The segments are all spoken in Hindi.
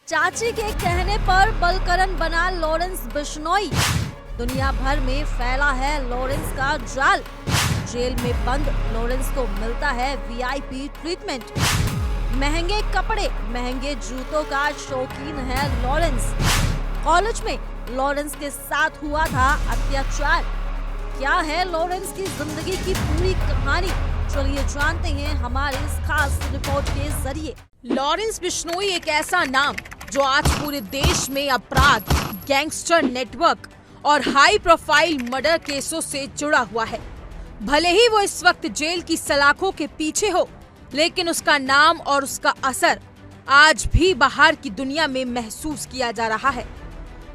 चाची के कहने पर बलकरण बना लॉरेंस बिश्नोई। दुनिया भर में फैला है लॉरेंस का जाल। जेल में बंद लॉरेंस को मिलता है वीआईपी ट्रीटमेंट। महंगे कपड़े, महंगे जूतों का शौकीन है लॉरेंस। कॉलेज में लॉरेंस के साथ हुआ था अत्याचार। क्या है लॉरेंस की जिंदगी की पूरी कहानी? चलिए जानते हैं हमारे इस खास रिपोर्ट के जरिए। लॉरेंस बिश्नोई एक ऐसा नाम जो आज पूरे देश में अपराध, गैंगस्टर नेटवर्क और हाई प्रोफाइल मर्डर केसों से जुड़ा हुआ है। भले ही वो इस वक्त जेल की सलाखों के पीछे हो, लेकिन उसका नाम और उसका असर आज भी बाहर की दुनिया में महसूस किया जा रहा है।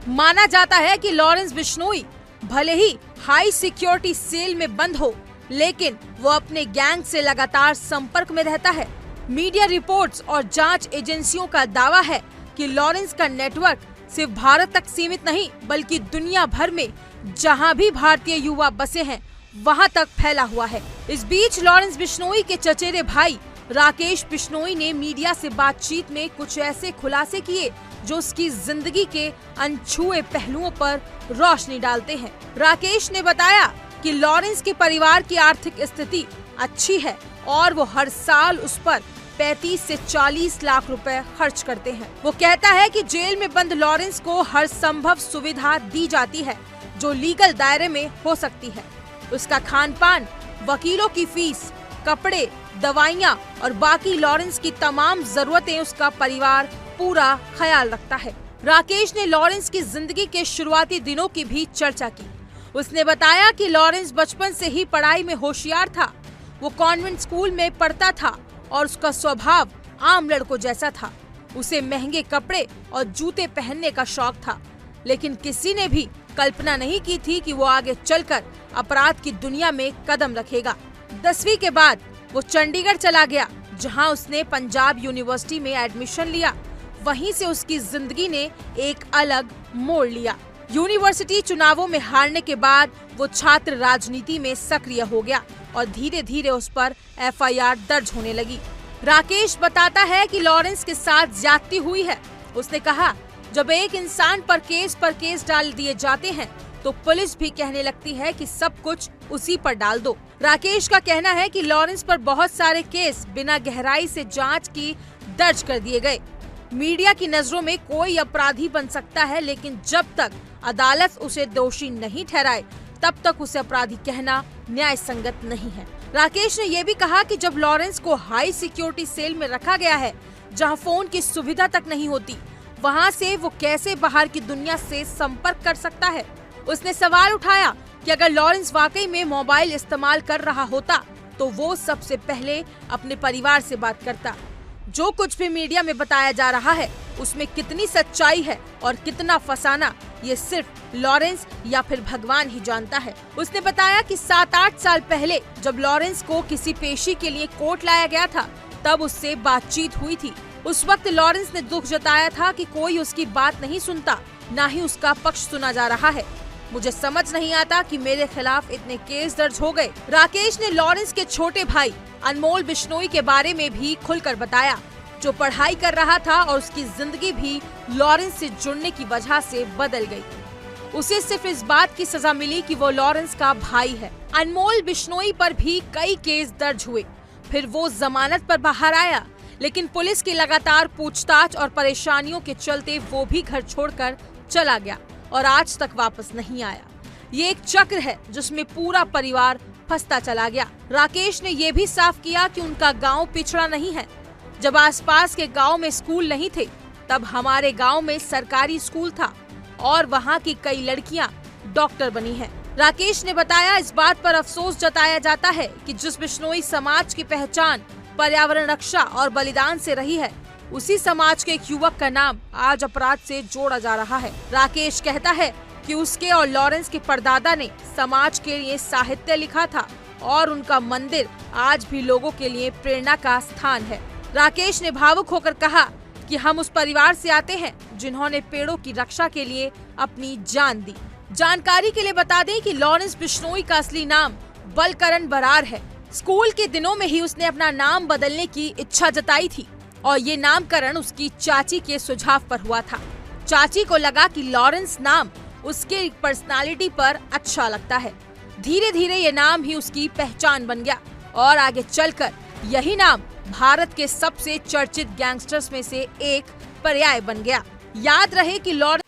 माना जाता है कि लॉरेंस बिश्नोई भले ही हाई सिक्योरिटी सेल में बंद हो, लेकिन वो अपने गैंग से लगातार संपर्क में रहता है। मीडिया रिपोर्ट्स और जांच एजेंसियों का दावा है कि लॉरेंस का नेटवर्क सिर्फ भारत तक सीमित नहीं, बल्कि दुनिया भर में जहां भी भारतीय युवा बसे हैं वहां तक फैला हुआ है। इस बीच लॉरेंस बिश्नोई के चचेरे भाई राकेश बिश्नोई ने मीडिया से बातचीत में कुछ ऐसे खुलासे किए जो उसकी जिंदगी के अनछुए पहलुओं पर रोशनी डालते हैं। राकेश ने बताया कि लॉरेंस के परिवार की आर्थिक स्थिति अच्छी है और वो हर साल उस पर 35 से 40 लाख रुपए खर्च करते हैं। वो कहता है कि जेल में बंद लॉरेंस को हर संभव सुविधा दी जाती है जो लीगल दायरे में हो सकती है। उसका खान पान, वकीलों की फीस, कपड़े, दवाइयाँ और बाकी लॉरेंस की तमाम जरूरतें उसका परिवार पूरा ख्याल रखता है। राकेश ने लॉरेंस की जिंदगी के शुरुआती दिनों की भी चर्चा की। उसने बताया कि लॉरेंस बचपन से ही पढ़ाई में होशियार था। वो कॉन्वेंट स्कूल में पढ़ता था और उसका स्वभाव आम लड़कों जैसा था। उसे महंगे कपड़े और जूते पहनने का शौक था, लेकिन किसी ने भी कल्पना नहीं की थी कि वो आगे चलकर अपराध की दुनिया में कदम रखेगा। 10वीं के बाद वो चंडीगढ़ चला गया, जहां उसने पंजाब यूनिवर्सिटी में एडमिशन लिया। वहीं से उसकी जिंदगी ने एक अलग मोड़ लिया। यूनिवर्सिटी चुनावों में हारने के बाद वो छात्र राजनीति में सक्रिय हो गया और धीरे धीरे उस पर एफआईआर दर्ज होने लगी। राकेश बताता है कि लॉरेंस के साथ ज्यादती हुई है। उसने कहा, जब एक इंसान पर केस डाल दिए जाते हैं तो पुलिस भी कहने लगती है कि सब कुछ उसी पर डाल दो। राकेश का कहना है कि लॉरेंस पर बहुत सारे केस बिना गहराई से जांच की दर्ज कर दिए गए। मीडिया की नजरों में कोई अपराधी बन सकता है, लेकिन जब तक अदालत उसे दोषी नहीं ठहराए तब तक उसे अपराधी कहना न्याय संगत नहीं है। राकेश ने यह भी कहा कि जब लॉरेंस को हाई सिक्योरिटी सेल में रखा गया है, जहां फोन की सुविधा तक नहीं होती, वहां से वो कैसे बाहर की दुनिया से संपर्क कर सकता है। उसने सवाल उठाया कि अगर लॉरेंस वाकई में मोबाइल इस्तेमाल कर रहा होता तो वो सबसे पहले अपने परिवार से बात करता। जो कुछ भी मीडिया में बताया जा रहा है उसमें कितनी सच्चाई है और कितना फसाना, ये सिर्फ लॉरेंस या फिर भगवान ही जानता है। उसने बताया कि 7-8 साल पहले जब लॉरेंस को किसी पेशी के लिए कोर्ट लाया गया था, तब उससे बातचीत हुई थी। उस वक्त लॉरेंस ने दुख जताया था कि कोई उसकी बात नहीं सुनता, ना ही उसका पक्ष सुना जा रहा है। मुझे समझ नहीं आता कि मेरे खिलाफ इतने केस दर्ज हो गए। राकेश ने लॉरेंस के छोटे भाई अनमोल बिश्नोई के बारे में भी खुलकर बताया, जो पढ़ाई कर रहा था और उसकी जिंदगी भी लॉरेंस से जुड़ने की वजह से बदल गई। उसे सिर्फ इस बात की सजा मिली कि वो लॉरेंस का भाई है। अनमोल बिश्नोई पर भी कई केस दर्ज हुए, फिर वो जमानत पर बाहर आया, लेकिन पुलिस की लगातार पूछताछ और परेशानियों के चलते वो भी घर छोड़कर चला गया और आज तक वापस नहीं आया। ये एक चक्र है जिसमें पूरा परिवार फंसता चला गया। राकेश ने ये भी साफ किया कि उनका गांव पिछड़ा नहीं है। जब आसपास के गांव में स्कूल नहीं थे, तब हमारे गांव में सरकारी स्कूल था और वहां की कई लड़कियां डॉक्टर बनी हैं। राकेश ने बताया, इस बात पर अफसोस जताया जाता है कि जिस बिश्नोई समाज की पहचान पर्यावरण रक्षा और बलिदान से रही है, उसी समाज के एक युवक का नाम आज अपराध से जोड़ा जा रहा है। राकेश कहता है कि उसके और लॉरेंस के परदादा ने समाज के लिए साहित्य लिखा था और उनका मंदिर आज भी लोगों के लिए प्रेरणा का स्थान है। राकेश ने भावुक होकर कहा कि हम उस परिवार से आते हैं जिन्होंने पेड़ों की रक्षा के लिए अपनी जान दी। जानकारी के लिए बता दें कि लॉरेंस बिश्नोई का असली नाम बलकरण बरार है। स्कूल के दिनों में ही उसने अपना नाम बदलने की इच्छा जताई थी। और ये नामकरण उसकी चाची के सुझाव पर हुआ था। चाची को लगा कि लॉरेंस नाम उसके पर्सनालिटी पर अच्छा लगता है। धीरे धीरे ये नाम ही उसकी पहचान बन गया और आगे चलकर यही नाम भारत के सबसे चर्चित गैंगस्टर्स में से एक पर्याय बन गया। याद रहे कि लॉरेंस